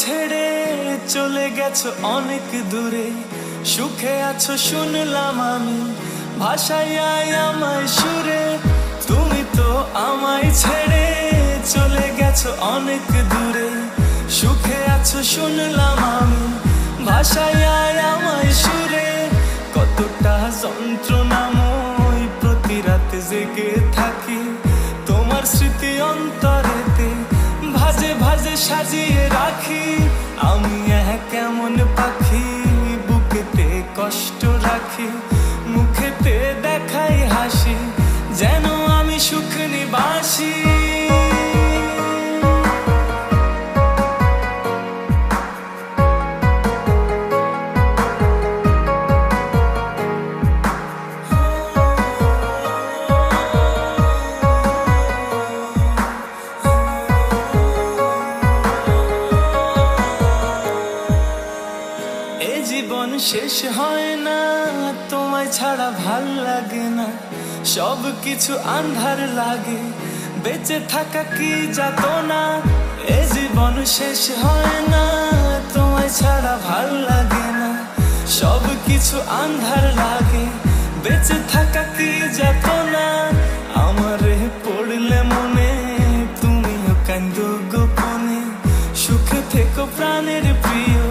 ছেড়ে চলে গেছো অনেক দূরে, সুখে আছো শুনলাম আমি, ভাষায় আমায় সুরে। তুমি তো আমায় ছেড়ে চলে গেছো অনেক দূরে, সুখে আছো শুনলাম আমি, ভাষায় আমায় সুরে। কতটা যন্ত্রণাময় প্রতি রাতে জেগে থাকি, তোমার স্মৃতি অন্তরেতে ভাজে ভাজে সাজিয়ে রাখি। আমি কেমন পাখি, বুকেতে কষ্ট রাখি, মুখেতে দেখাই হাসি, যেন আমি সুখ নিবাসী। জীবন শেষ হয় না, তোমায় ছাড়া ভাল লাগে না, সব কিছু আন্ধার লাগে, বেঁচে থাকা কি যাতনা। এ জীবন শেষ হয় না, তোমায় ছাড়া ভাল লাগে না, সব কিছু আন্ধার লাগে, বেঁচে থাকা কি যাতনা। আমারে পড়লে মনে তুমিও কান্দো গোপনে, সুখে থেকো প্রাণের প্রিয়,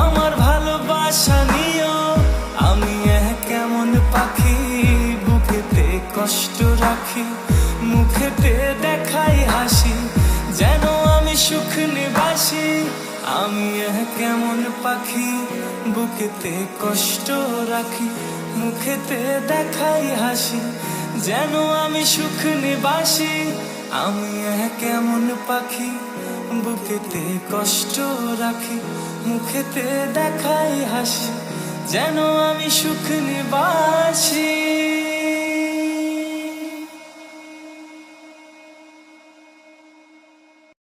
আমার ভালোবাসা নিও। আমি কেমন পাখি, বুকেতে কষ্ট রাখি, মুখেতে দেখাই হাসি, যেন আমি সুখ নিবাসী। আমি কেমন পাখি, বুকেতে কষ্ট রাখি, মুখেতে দেখাই হাসি, যেন আমি সুখ নিবাসী। আমি কেমন পাখি, বুকেতে কষ্ট রাখি, মুখেতে দেখাই হাসি, যেন আমি সুখ নিবাসী।